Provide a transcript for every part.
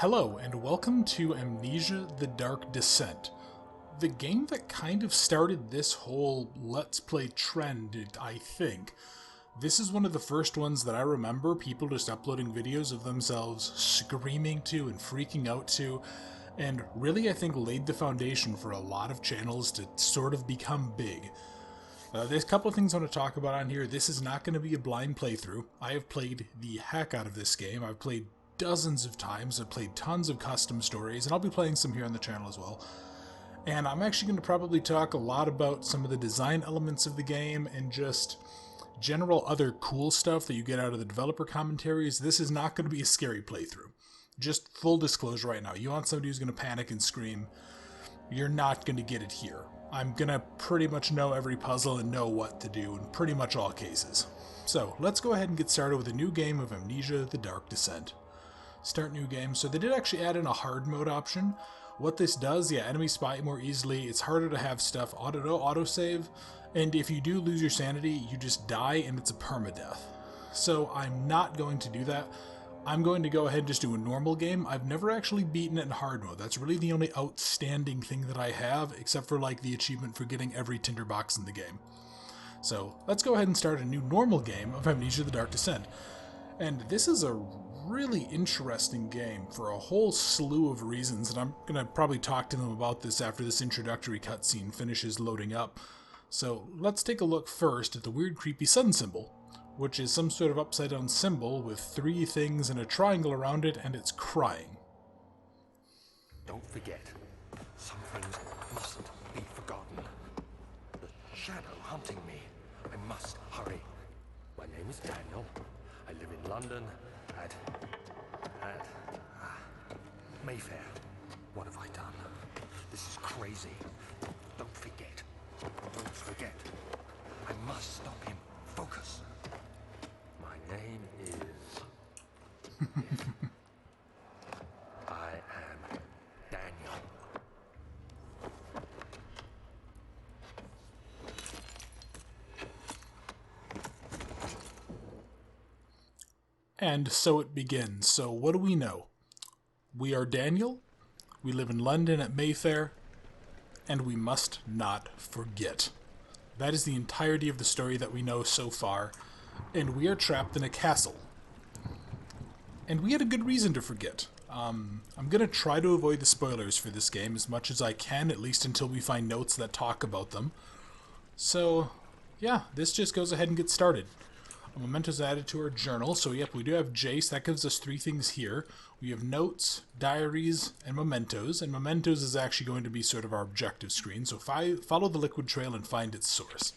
Hello, and welcome to Amnesia: The Dark Descent, the game that kind of started this whole Let's Play trend, I think. This is one of the first ones that I remember people just uploading videos of themselves screaming to and freaking out to, and really I think laid the foundation for a lot of channels to sort of become big. There's a couple of things I want to talk about on here. This is not going to be a blind playthrough. I have played the heck out of this game. I've played dozens of times. I've played tons of custom stories, and I'll be playing some here on the channel as well. And I'm actually going to probably talk a lot about some of the design elements of the game and just general other cool stuff that you get out of the developer commentaries. This is not going to be a scary playthrough. Just full disclosure right now. You want somebody who's going to panic and scream, you're not going to get it here. I'm going to pretty much know every puzzle and know what to do in pretty much all cases. So let's go ahead and get started with a new game of Amnesia: The Dark Descent. Start new game. So they did actually add in a hard mode option. What this does, enemies spot you more easily. It's harder to have stuff autosave, and if you do lose your sanity, you just die and it's a permadeath. So I'm not going to do that. I'm going to go ahead and just do a normal game. I've never actually beaten it in hard mode. That's really the only outstanding thing that I have, except for like the achievement for getting every tinderbox in the game. So let's go ahead and start a new normal game of Amnesia: The Dark Descent. And this is a really interesting game for a whole slew of reasons, and I'm going to probably talk to them about this after this introductory cutscene finishes loading up. So let's take a look first at the weird creepy sun symbol, which is some sort of upside down symbol with three things and a triangle around it, and it's crying. Don't forget, some things mustn't be forgotten. The shadow hunting me. I must hurry. My name is Daniel. I live in London at Mayfair. What have I done? This is crazy. Don't forget. Don't forget. I must stop him. Focus. My name is... I am Daniel. And so it begins. So what do we know? We are Daniel, we live in London at Mayfair, and we must not forget. That is the entirety of the story that we know so far, and we are trapped in a castle. And we had a good reason to forget. I'm going to try to avoid the spoilers for this game as much as I can, at least until we find notes that talk about them. So, yeah, this just goes ahead and gets started. A memento's added to our journal, so yep, we do have Jace. That gives us three things here. We have notes, diaries, and mementos is actually going to be sort of our objective screen, so follow the liquid trail and find its source.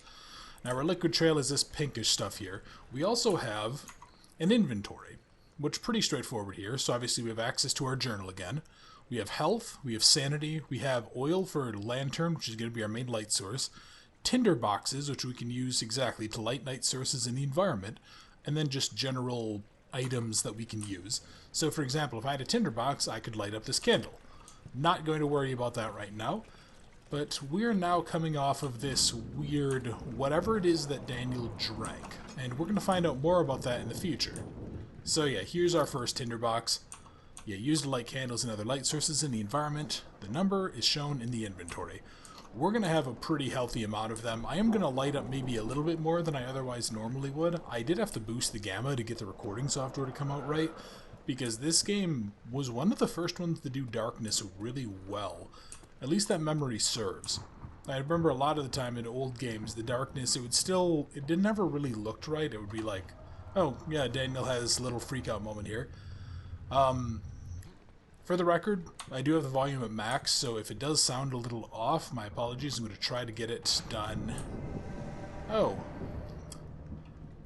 Now our liquid trail is this pinkish stuff here. We also have an inventory, which is pretty straightforward here, so obviously we have access to our journal again. We have health, we have sanity, we have oil for a lantern, which is going to be our main light source, tinder boxes, which we can use exactly to light night sources in the environment, and then just general items that we can use. So for example, if I had a tinder box, I could light up this candle. Not going to worry about that right now, but we're now coming off of this weird whatever it is that Daniel drank, and we're going to find out more about that in the future. So yeah, here's our first tinder box. Use to light candles and other light sources in the environment. The number is shown in the inventory. We're going to have a pretty healthy amount of them. I am going to light up maybe a little bit more than I otherwise normally would. I did have to boost the gamma to get the recording software to come out right, because this game was one of the first ones to do darkness really well. At least that memory serves. I remember a lot of the time in old games, the darkness, it never really looked right. It would be like, oh yeah, Daniel has a little freak out moment here. For the record, I do have the volume at max, so if it does sound a little off, my apologies. I'm going to try to get it done. Oh.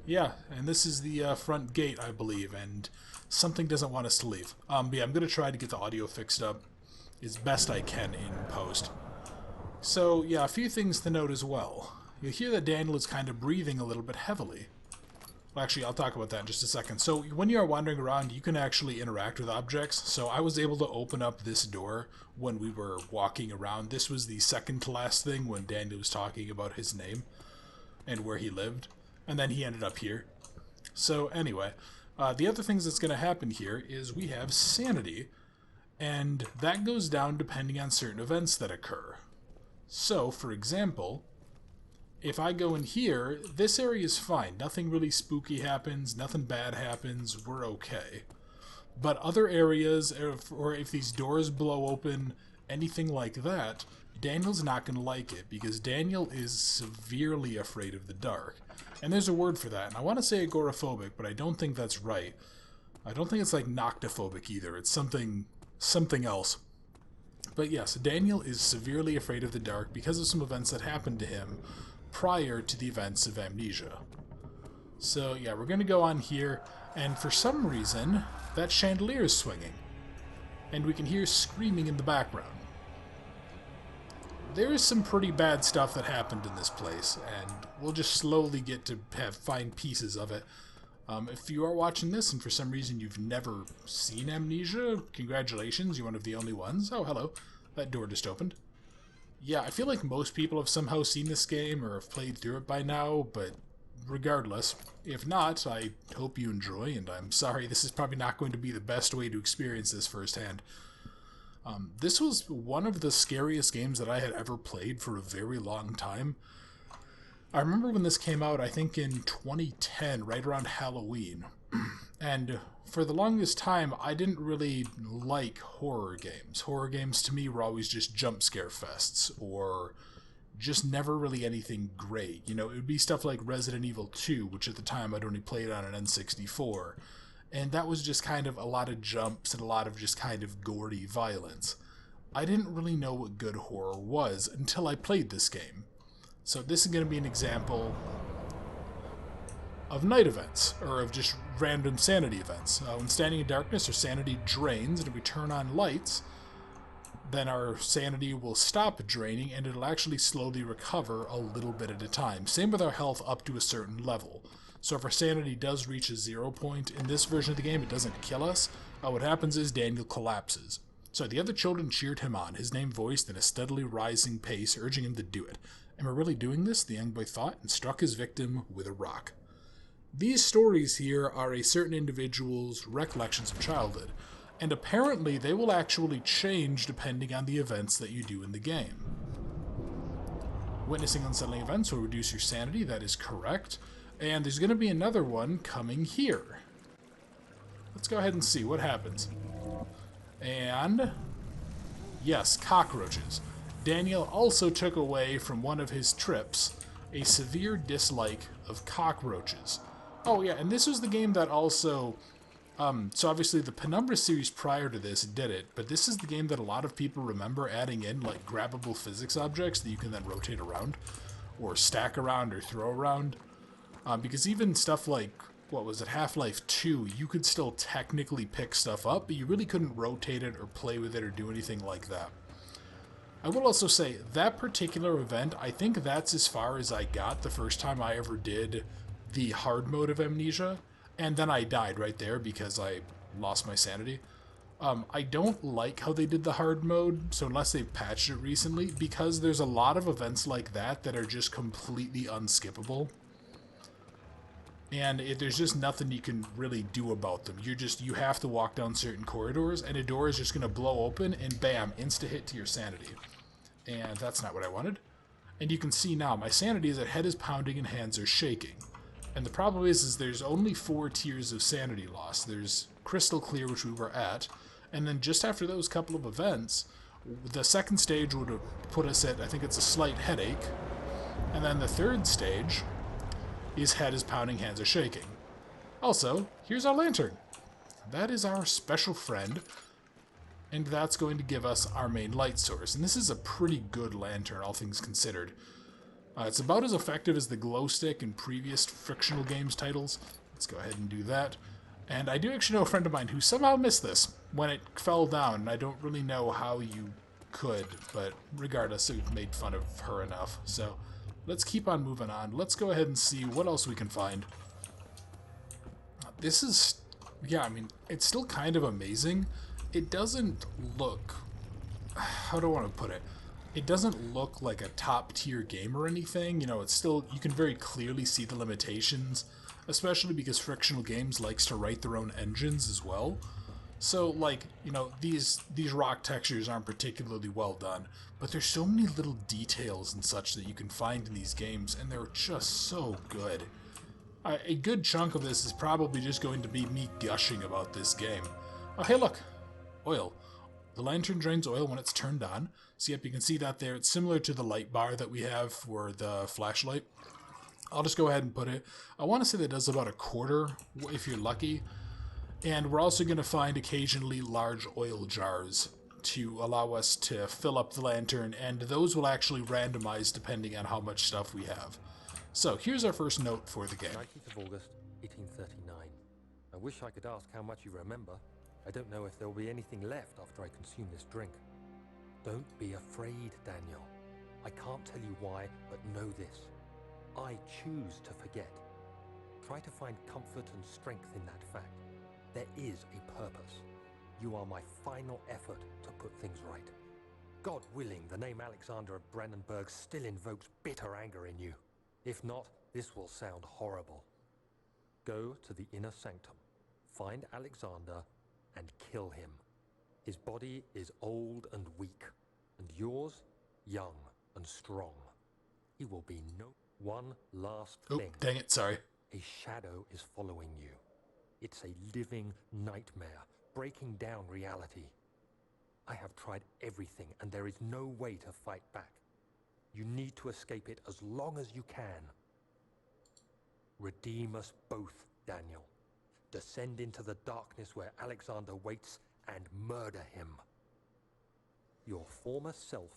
Yeah, and this is the front gate, I believe, and something doesn't want us to leave. But yeah, I'm going to try to get the audio fixed up as best I can in post. So, yeah, a few things to note as well. You'll hear that Daniel is kind of breathing a little bit heavily. Well, actually, I'll talk about that in just a second. So when you are wandering around, you can actually interact with objects. So I was able to open up this door when we were walking around. This was the second to last thing when Daniel was talking about his name and where he lived. And then he ended up here. So anyway, The other things that's going to happen here is we have sanity. And that goes down depending on certain events that occur. So, for example, if I go in here, this area is fine. Nothing really spooky happens, nothing bad happens, we're okay. But other areas, or if these doors blow open, anything like that, Daniel's not going to like it, because Daniel is severely afraid of the dark. And there's a word for that, and I want to say agoraphobic, but I don't think that's right. I don't think it's like noctophobic either. It's something else. But yes, Daniel is severely afraid of the dark because of some events that happened to him prior to the events of Amnesia. So yeah, we're going to go on here, and for some reason, that chandelier is swinging. And we can hear screaming in the background. There is some pretty bad stuff that happened in this place, and we'll just slowly get to find pieces of it. If you are watching this and for some reason you've never seen Amnesia, congratulations, you're one of the only ones. Oh, hello. That door just opened. Yeah, I feel like most people have somehow seen this game or have played through it by now, but regardless, if not, I hope you enjoy, and I'm sorry this is probably not going to be the best way to experience this firsthand. This was one of the scariest games that I had ever played for a very long time. I remember when this came out, I think in 2010, right around Halloween. And for the longest time, I didn't really like horror games. Horror games to me were always just jump scare fests, or just never really anything great. You know, it would be stuff like Resident Evil 2, which at the time I'd only played on an N64. And that was just kind of a lot of jumps and a lot of just kind of gory violence. I didn't really know what good horror was until I played this game. So this is going to be an example of night events, or of just random sanity events. When standing in darkness, our sanity drains, and if we turn on lights, then our sanity will stop draining, and it'll actually slowly recover a little bit at a time. Same with our health up to a certain level. So if our sanity does reach a 0 point, in this version of the game, it doesn't kill us. What happens is Daniel collapses. So the other children cheered him on, his name voiced in a steadily rising pace, urging him to do it. Am I really doing this? The young boy thought, and struck his victim with a rock. These stories here are a certain individual's recollections of childhood, and apparently they will actually change depending on the events that you do in the game. Witnessing unsettling events will reduce your sanity, that is correct, and there's going to be another one coming here. Let's go ahead and see what happens. And yes, cockroaches. Daniel also took away from one of his trips a severe dislike of cockroaches. Oh yeah, and this was the game that also, so obviously the Penumbra series prior to this did it, but this is the game that a lot of people remember adding in, like, grabbable physics objects that you can then rotate around, or stack around, or throw around. Because even stuff like, what was it, Half-Life 2, you could still technically pick stuff up, but you really couldn't rotate it or play with it or do anything like that. I will also say, that particular event, I think that's as far as I got the first time I ever did the hard mode of Amnesia, and then I died right there because I lost my sanity. I don't like how they did the hard mode, so unless they've patched it recently, because there's a lot of events like that that are just completely unskippable. And there's just nothing you can really do about them. You have to walk down certain corridors, and a door is just going to blow open, and bam, insta-hit to your sanity. And that's not what I wanted. And you can see now, my sanity is that head is pounding and hands are shaking. And the problem is there's only 4 tiers of sanity loss. There's crystal clear, which we were at, and then just after those couple of events, the second stage would have put us at, I think it's a slight headache, and then the third stage is head is pounding, hands are shaking. Also, here's our lantern. That is our special friend, and that's going to give us our main light source. And this is a pretty good lantern, all things considered. It's about as effective as the glow stick in previous frictional games titles. Let's go ahead and do that. And I do actually know a friend of mine who somehow missed this when it fell down, and I don't really know how you could, but regardless, it made fun of her enough. So let's keep on moving on. Let's go ahead and see what else we can find. This is, yeah, I mean, it's still kind of amazing. It doesn't look, how do I want to put it? It doesn't look like a top-tier game or anything. You know, it's still, you can very clearly see the limitations, especially because frictional games likes to write their own engines as well. So, like, you know, these rock textures aren't particularly well done, but there's so many little details and such that you can find in these games, and they're just so good. A good chunk of this is probably just going to be me gushing about this game. Oh, hey, look! Oil. The lantern drains oil when it's turned on. So, yep, you can see that there. It's similar to the light bar that we have for the flashlight. I'll just go ahead and put it. I want to say that does about a quarter, if you're lucky. And we're also going to find occasionally large oil jars to allow us to fill up the lantern, and those will actually randomize depending on how much stuff we have. So here's our first note for the game. 19th of August, 1839. I wish I could ask how much you remember. I don't know if there will be anything left after I consume this drink. Don't be afraid, Daniel. I can't tell you why, but know this. I choose to forget. Try to find comfort and strength in that fact. There is a purpose. You are my final effort to put things right. God willing, the name Alexander of Brandenburg still invokes bitter anger in you. If not, this will sound horrible. Go to the inner sanctum, find Alexander, and kill him. His body is old and weak, and yours, young and strong. He will be no one last thing. Oh, dang it, sorry. A shadow is following you. It's a living nightmare, breaking down reality. I have tried everything, and there is no way to fight back. You need to escape it as long as you can. Redeem us both, Daniel. Descend into the darkness where Alexander waits and murder him. Your former self,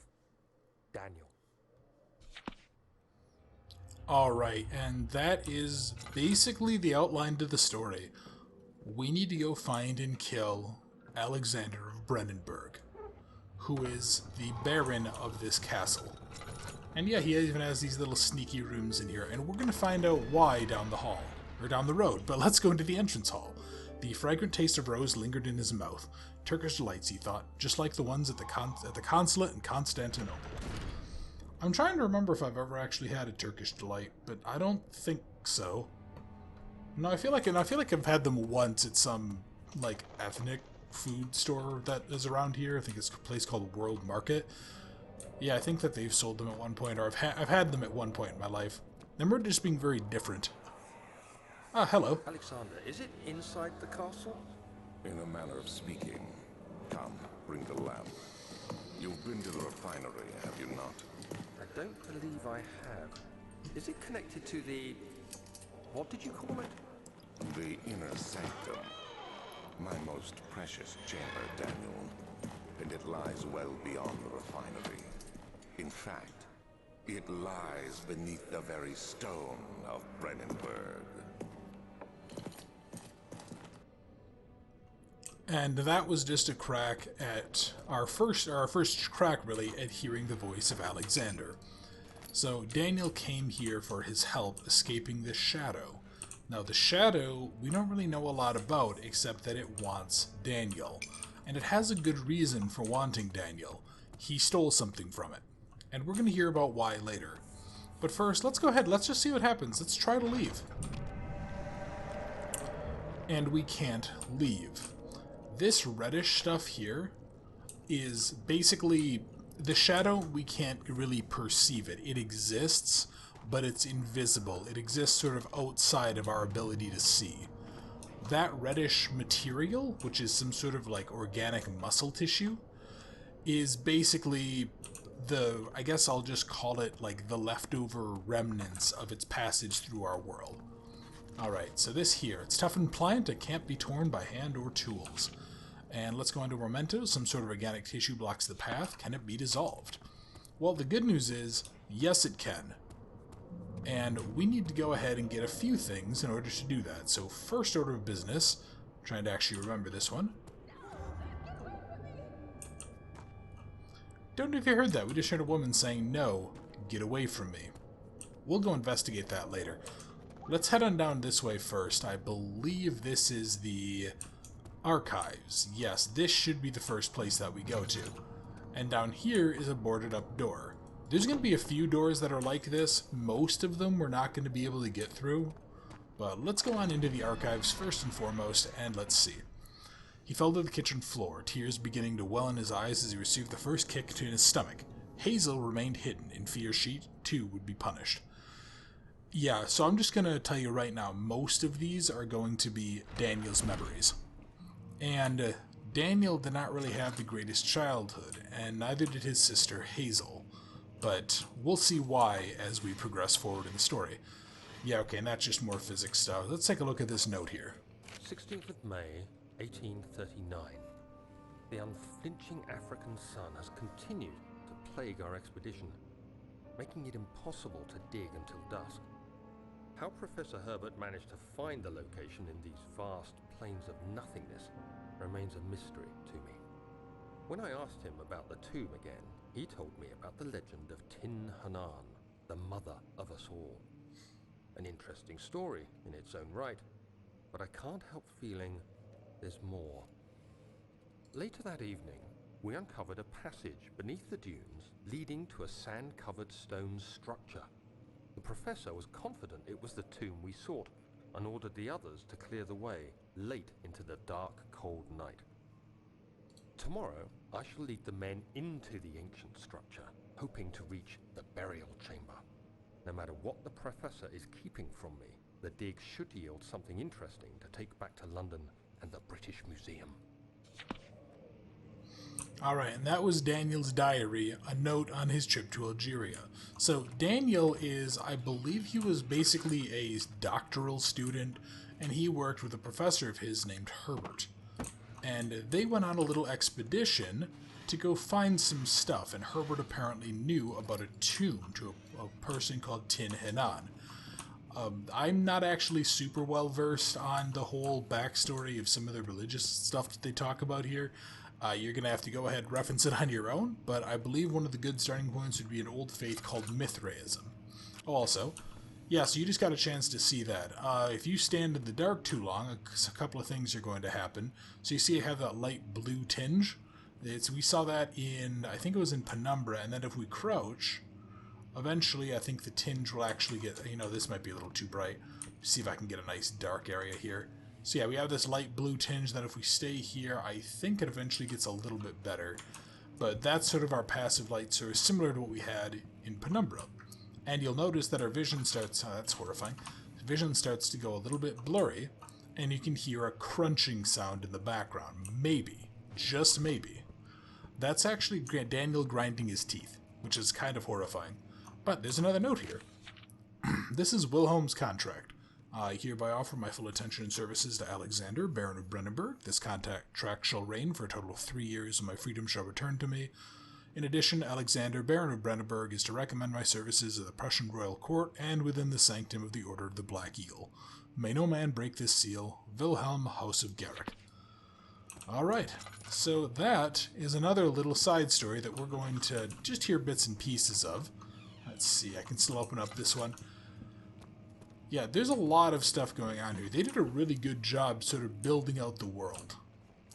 Daniel. Alright, and that is basically the outline to the story. We need to go find and kill Alexander of Brandenburg, who is the Baron of this castle. And yeah, he even has these little sneaky rooms in here, and we're going to find out why down the hall, or down the road, but let's go into the entrance hall. The fragrant taste of rose lingered in his mouth. Turkish delights, he thought, just like the ones at the consulate in Constantinople. I'm trying to remember if I've ever actually had a Turkish delight, but I don't think so. No, I feel like I've had them once at some like ethnic food store that is around here. I think it's a place called World Market. Yeah, I think that they've sold them at one point, or I've had them at one point in my life. They remember just being very different. Ah, hello. Alexander, is it inside the castle? In a manner of speaking. Come, bring the lamp. You've been to the refinery, have you not? I don't believe I have. Is it connected to the... what did you call it? The inner sanctum. My most precious chamber, Daniel. And it lies well beyond the refinery. In fact, it lies beneath the very stone of Brandenburg. And that was just a crack at our first crack really at hearing the voice of Alexander. So Daniel came here for his help escaping the shadow. Now the shadow we don't really know a lot about except that it wants Daniel. And it has a good reason for wanting Daniel. He stole something from it. And we're going to hear about why later. But first, let's go ahead, let's just see what happens. Let's try to leave. And we can't leave. This reddish stuff here is basically the shadow. We can't really perceive it. It exists, but it's invisible. It exists sort of outside of our ability to see. That reddish material, which is some sort of like organic muscle tissue, is basically the, I guess I'll just call it like the leftover remnants of its passage through our world. Alright, so this here, it's tough and pliant, it can't be torn by hand or tools. And let's go into mementos. Some sort of organic tissue blocks the path. Can it be dissolved? Well, the good news is, yes it can. And we need to go ahead and get a few things in order to do that. So first order of business, I'm trying to actually remember this one. Don't know if you heard that. We just heard a woman saying, "No, get away from me." We'll go investigate that later. Let's head on down this way first. I believe this is the archives. Yes, this should be the first place that we go to. And down here is a boarded up door. There's going to be a few doors that are like this. Most of them we're not going to be able to get through. But let's go on into the archives first and foremost, and let's see. He fell to the kitchen floor, tears beginning to well in his eyes as he received the first kick to his stomach. Hazel remained hidden, in fear she, too, would be punished. Yeah, so I'm just going to tell you right now, most of these are going to be Daniel's memories. And Daniel did not really have the greatest childhood, and neither did his sister Hazel. But we'll see why as we progress forward in the story. Yeah, okay, and that's just more physics stuff. Let's take a look at this note here. 16th of May, 1839. The unflinching African sun has continued to plague our expedition, making it impossible to dig until dusk. How Professor Herbert managed to find the location in these vast plains of nothingness remains a mystery to me. When I asked him about the tomb again, he told me about the legend of Tin Hanan, the mother of us all. An interesting story in its own right, but I can't help feeling there's more. Later that evening, we uncovered a passage beneath the dunes leading to a sand-covered stone structure. The professor was confident it was the tomb we sought and ordered the others to clear the way late into the dark, cold night. Tomorrow, I shall lead the men into the ancient structure, hoping to reach the burial chamber. No matter what the professor is keeping from me, the dig should yield something interesting to take back to London and the British Museum. Alright, and that was Daniel's diary, a note on his trip to Algeria. So Daniel is, I believe he was basically a doctoral student, and he worked with a professor of his named Herbert. And they went on a little expedition to go find some stuff, and Herbert apparently knew about a tomb to a person called Tin Hanan. I'm not actually super well versed on the whole backstory of some of the religious stuff that they talk about here. You're going to have to go ahead and reference it on your own, but I believe one of the good starting points would be an old faith called Mithraism. Also, yeah, so you just got a chance to see that. If you stand in the dark too long, a couple of things are going to happen. So you see I have that light blue tinge. We saw that in, I think it was in Penumbra, and then if we crouch, eventually I think the tinge will actually get, this might be a little too bright. See if I can get a nice dark area here. So yeah, we have this light blue tinge that if we stay here, I think it eventually gets a little bit better. But that's sort of our passive light source, similar to what we had in Penumbra. And you'll notice that our vision starts, that's horrifying, vision starts to go a little bit blurry, and you can hear a crunching sound in the background. Maybe, just maybe. That's actually Daniel grinding his teeth, which is kind of horrifying. But there's another note here. This is Wilhelm's contract. I hereby offer my full attention and services to Alexander, Baron of Brennenburg. This contract shall reign for a total of 3 years, and my freedom shall return to me. In addition, Alexander, Baron of Brennenburg, is to recommend my services at the Prussian royal court and within the sanctum of the Order of the Black Eagle. May no man break this seal. Wilhelm, House of Garrick. Alright, so that is another little side story that we're going to just hear bits and pieces of. Let's see, I can still open up this one. Yeah, there's a lot of stuff going on here. They did a really good job sort of building out the world.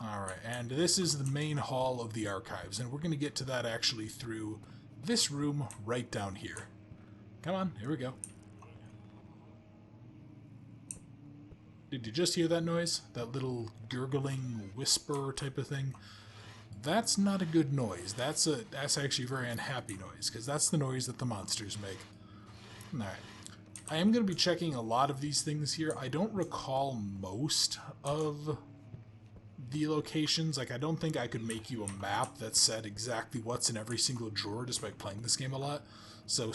Alright, and this is the main hall of the archives, and we're going to get to that actually through this room right down here. Come on, here we go. Did you just hear that noise? That little gurgling whisper type of thing? That's not a good noise. That's actually a very unhappy noise, because that's the noise that the monsters make. Alright. I am going to be checking a lot of these things here. I don't recall most of the locations. Like, I don't think I could make you a map that said exactly what's in every single drawer just by playing this game a lot. So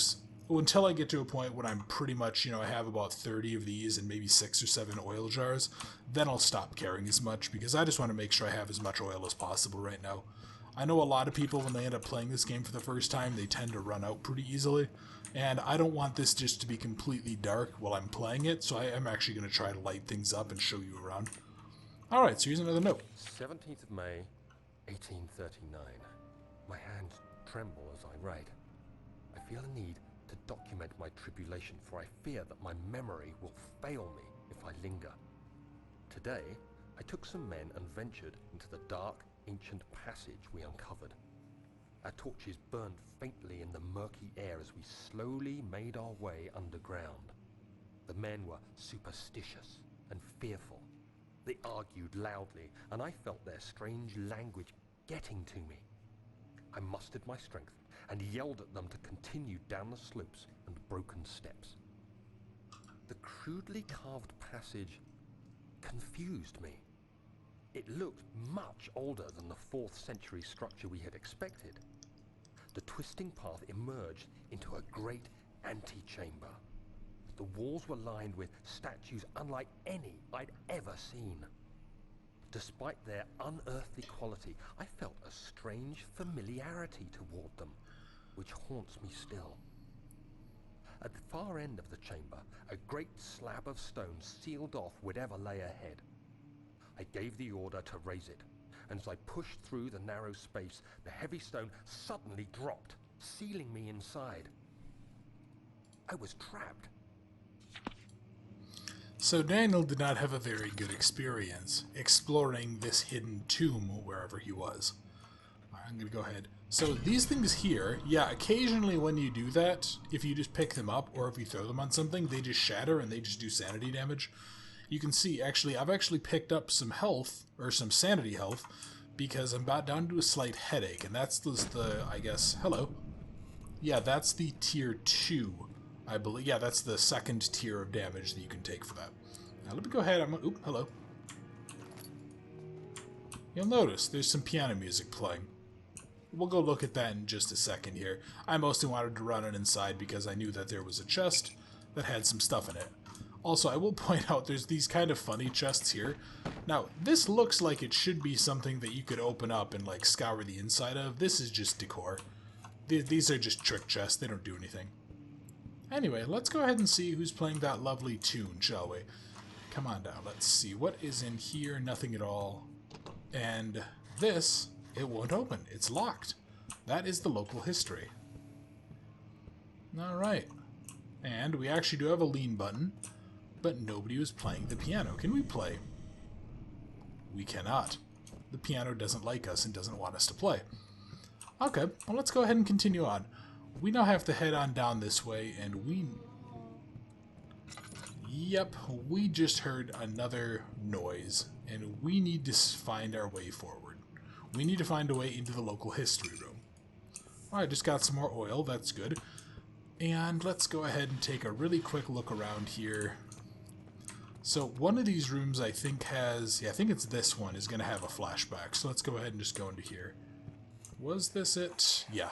until I get to a point when I'm pretty much, I have about 30 of these and maybe 6 or 7 oil jars, then I'll stop caring as much, because I just want to make sure I have as much oil as possible right now. I know a lot of people, when they end up playing this game for the first time, they tend to run out pretty easily, and I don't want this just to be completely dark while I'm playing it, so I am actually going to try to light things up and show you around. Alright, so here's another note. 17th of May, 1839. My hands tremble as I write. I feel a need to document my tribulation, for I fear that my memory will fail me if I linger. Today, I took some men and ventured into the dark, ancient passage we uncovered. Our torches burned faintly in the murky air as we slowly made our way underground. The men were superstitious and fearful. They argued loudly, and I felt their strange language getting to me. I mustered my strength and yelled at them to continue down the slopes and broken steps. The crudely carved passage confused me. It looked much older than the 4th century structure we had expected. The twisting path emerged into a great antechamber. The walls were lined with statues unlike any I'd ever seen. Despite their unearthly quality, I felt a strange familiarity toward them, which haunts me still. At the far end of the chamber, a great slab of stone sealed off whatever lay ahead. I gave the order to raise it, and as I pushed through the narrow space, the heavy stone suddenly dropped, sealing me inside. I was trapped. So Daniel did not have a very good experience exploring this hidden tomb wherever he was. I'm going to go ahead. So these things here, yeah, occasionally when you do that, if you just pick them up or if you throw them on something, they just shatter and they just do sanity damage. You can see, actually, I've actually picked up some health, or some sanity health, because I'm about down to a slight headache, and that's the I guess, hello. Yeah, that's the tier 2, I believe. Yeah, that's the second tier of damage that you can take for that. Now, let me go ahead. Oop, hello. You'll notice there's some piano music playing. We'll go look at that in just a second here. I mostly wanted to run it inside because I knew that there was a chest that had some stuff in it. Also, I will point out there's these kind of funny chests here. Now, this looks like it should be something that you could open up and, like, scour the inside of. This is just decor. These are just trick chests. They don't do anything. Anyway, let's go ahead and see who's playing that lovely tune, shall we? Come on down. Let's see. What is in here? Nothing at all. And this, it won't open. It's locked. That is the local history. Alright. And we actually do have a lean button, but nobody was playing the piano. Can we play? We cannot. The piano doesn't like us and doesn't want us to play. Okay, well, let's go ahead and continue on. We now have to head on down this way, and Yep, we just heard another noise, and we need to find our way forward. We need to find a way into the local history room. Alright, just got some more oil, that's good. And let's go ahead and take a really quick look around here. So one of these rooms I think has, yeah, I think it's this one, is going to have a flashback. So let's go ahead and just go into here. Was this it? Yeah.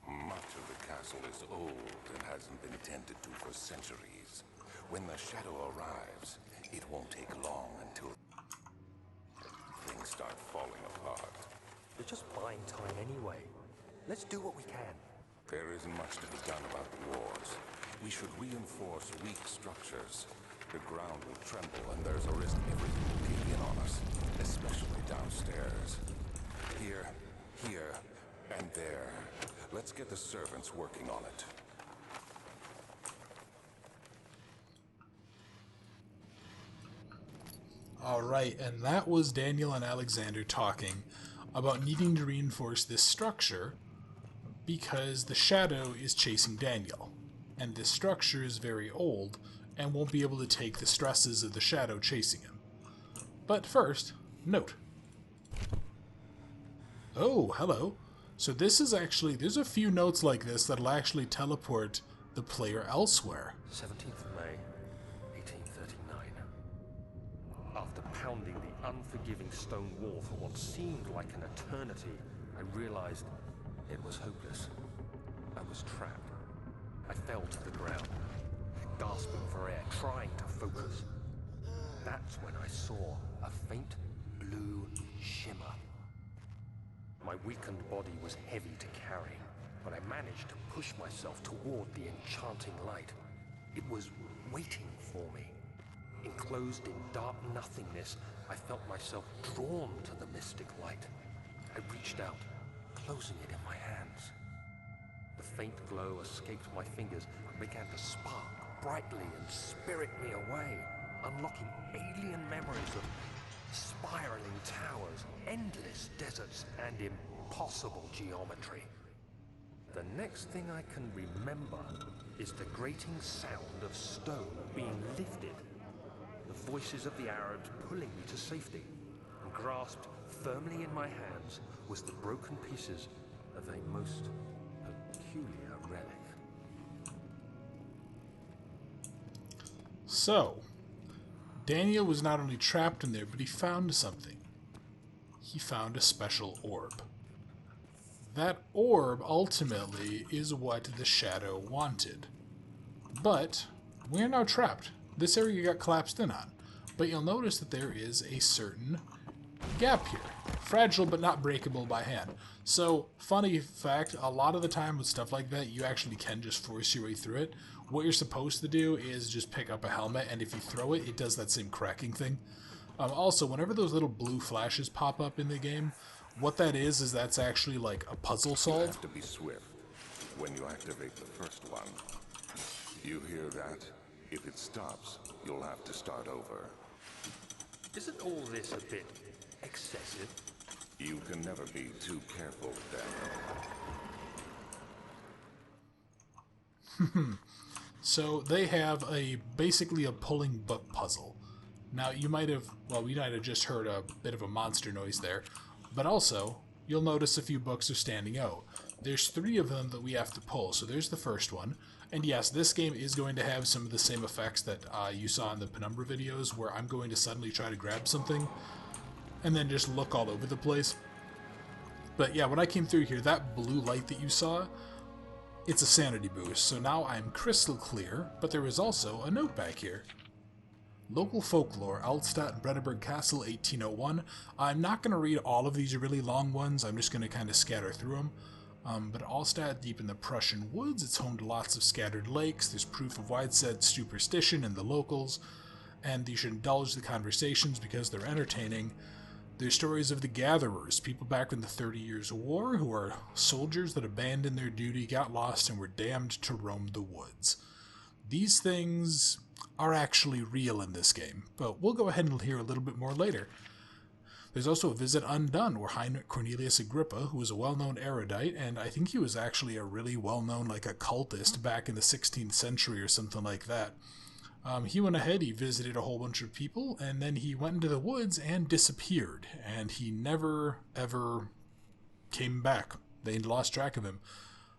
Much of the castle is old and hasn't been tended to for centuries. When the shadow arrives, it won't take long until things start falling apart. We're just buying time anyway. Let's do what we can. There isn't much to be done about the wars. We should reinforce weak structures. The ground will tremble and there's a risk everything will cave in on us, especially downstairs. Here, and there. Let's get the servants working on it. Alright, and that was Daniel and Alexander talking about needing to reinforce this structure because the shadow is chasing Daniel. And this structure is very old and won't be able to take the stresses of the shadow chasing him. But first, note. Oh, hello. So this is actually, there's a few notes like this that'll actually teleport the player elsewhere. 17th of May, 1839. After pounding the unforgiving stone wall for what seemed like an eternity, I realized it was hopeless. I was trapped. I fell to the ground, gasping for air, trying to focus. That's when I saw a faint blue shimmer. My weakened body was heavy to carry, but I managed to push myself toward the enchanting light. It was waiting for me. Enclosed in dark nothingness, I felt myself drawn to the mystic light. I reached out, closing it in my hands. The faint glow escaped my fingers and began to spark brightly and spirit me away, unlocking alien memories of spiraling towers, endless deserts, and impossible geometry. The next thing I can remember is the grating sound of stone being lifted. the voices of the Arabs pulling me to safety, and grasped firmly in my hands was the broken pieces of a most peculiar relic. So, Daniel was not only trapped in there, but he found something. He found a special orb. That orb, ultimately, is what the Shadow wanted. But, we're now trapped. This area got collapsed in on. But you'll notice that there is a certain gap here. Fragile, but not breakable by hand. So, funny fact, a lot of the time with stuff like that, you actually can just force your way through it. What you're supposed to do is just pick up a helmet, and if you throw it, it does that same cracking thing. Also, whenever those little blue flashes pop up in the game, what that is that's actually like a puzzle You solve. have to be swift when you activate the first one. You hear that? If it stops, you'll have to start over. Isn't all this a bit excessive? You can never be too careful, Daniel. So they have basically a pulling book puzzle. Now you might have, we might have just heard a bit of a monster noise there, but also you'll notice a few books are standing out. There's 3 of them that we have to pull, so there's the first one. And yes, this game is going to have some of the same effects that you saw in the Penumbra videos, where I'm going to suddenly try to grab something and then just look all over the place. But yeah, when I came through here, that blue light that you saw, it's a sanity boost, so now I'm crystal clear, but there is also a note back here. Local folklore, Altstadt and Brenneberg Castle, 1801. I'm not going to read all of these really long ones, I'm just going to kind of scatter through them. But Altstadt, deep in the Prussian woods, it's home to lots of scattered lakes, there's proof of widespread superstition in the locals, and you should indulge the conversations because they're entertaining. There's stories of the Gatherers, people back in the 30 Years' War who are soldiers that abandoned their duty, got lost, and were damned to roam the woods. These things are actually real in this game, but we'll go ahead and hear a little bit more later. There's also a visit undone, where Heinrich Cornelius Agrippa, who was a well-known erudite, and I think he was actually a really well-known occultist back in the 16th century or something like that. He went ahead, he visited a whole bunch of people, and then he went into the woods and disappeared, and he never, ever came back. They lost track of him.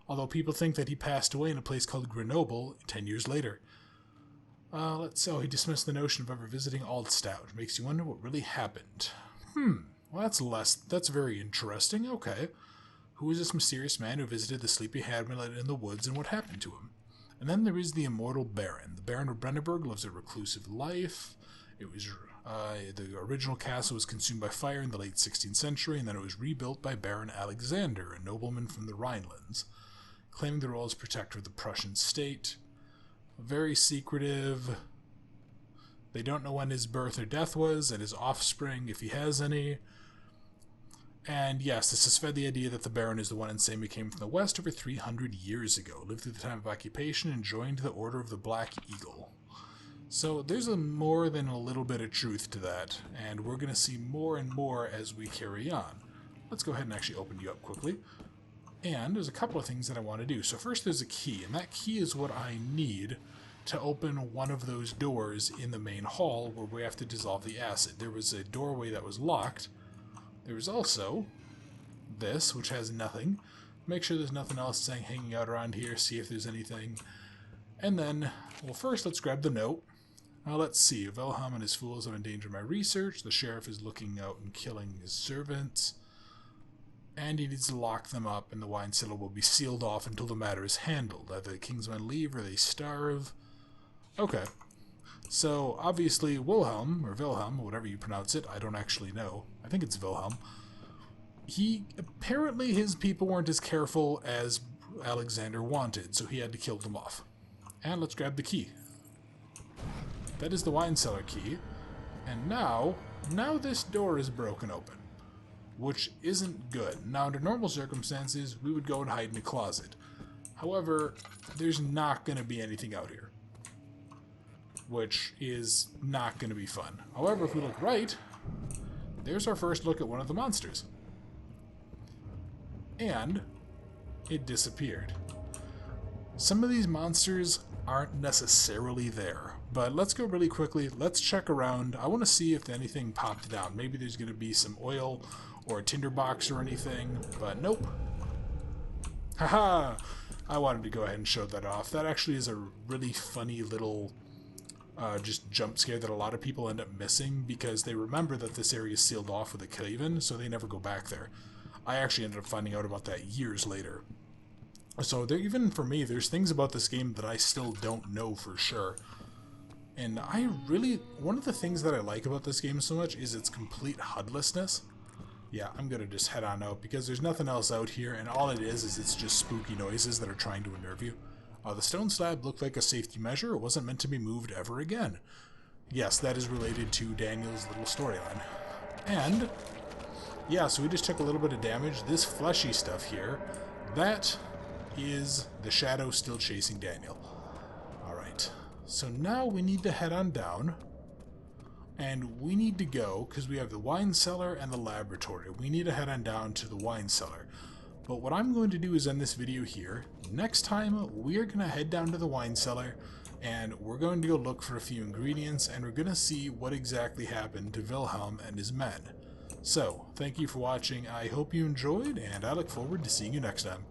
Although people think that he passed away in a place called Grenoble 10 years later. He dismissed the notion of ever visiting Altstadt, which makes you wonder what really happened. Well, that's very interesting. Okay. Who is this mysterious man who visited the sleepy hamlet in the woods, and what happened to him? And then there is the immortal Baron. The Baron of Brenneberg lives a reclusive life. It was the original castle was consumed by fire in the late 16th century, and then it was rebuilt by Baron Alexander, a nobleman from the Rhinelands, claiming the role as protector of the Prussian state. Very secretive. They don't know when his birth or death was, and his offspring, if he has any. And yes, this has fed the idea that the Baron is the one insane who came from the west over 300 years ago, lived through the time of occupation, and joined the Order of the Black Eagle. So there's more than a little bit of truth to that, and we're going to see more and more as we carry on. Let's go ahead and actually open you up quickly. And there's a couple of things that I want to do. So first there's a key, and that key is what I need to open one of those doors in the main hall where we have to dissolve the acid. There was a doorway that was locked. There was also this, which has nothing. Make sure there's nothing else hanging out around here, see if there's anything. And then, well, first let's grab the note. Now let's see. Wilhelm and his fools have endangered my research. The sheriff is looking out and killing his servants. And he needs to lock them up, and the wine cellar will be sealed off until the matter is handled. Either the king's men leave or they starve. Okay. So, obviously, Wilhelm, or whatever you pronounce it, I don't actually know. I think it's Wilhelm. Apparently his people weren't as careful as Alexander wanted, so he had to kill them off. And let's grab the key. That is the wine cellar key. And now this door is broken open, which isn't good. Now, under normal circumstances, we would go and hide in a closet. However, there's not going to be anything out here, which is not going to be fun. However, if we look right, there's our first look at one of the monsters. And it disappeared. Some of these monsters aren't necessarily there. But let's go really quickly. Let's check around. I want to see if anything popped down. Maybe there's going to be some oil or a tinderbox or anything, but nope. Haha! I wanted to go ahead and show that off. That actually is a really funny little just jump scare that a lot of people end up missing because they remember that this area is sealed off with a cave-in, so they never go back there. I actually ended up finding out about that years later. So there, even for me, there's things about this game that I still don't know for sure. And one of the things that I like about this game so much is its complete HUDlessness. Yeah, I'm gonna just head on out because there's nothing else out here, and all it is it's just spooky noises that are trying to unnerve you. The stone slab looked like a safety measure. It wasn't meant to be moved ever again. Yes, that is related to Daniel's little storyline. And, yeah, so we just took a little bit of damage. This fleshy stuff here, that is the shadow still chasing Daniel. Alright, so now we need to head on down. And we need to go, because we have the wine cellar and the laboratory. We need to head on down to the wine cellar. But what I'm going to do is end this video here. Next time, we're going to head down to the wine cellar, and we're going to go look for a few ingredients, and we're going to see what exactly happened to Wilhelm and his men. So, thank you for watching. I hope you enjoyed, and I look forward to seeing you next time.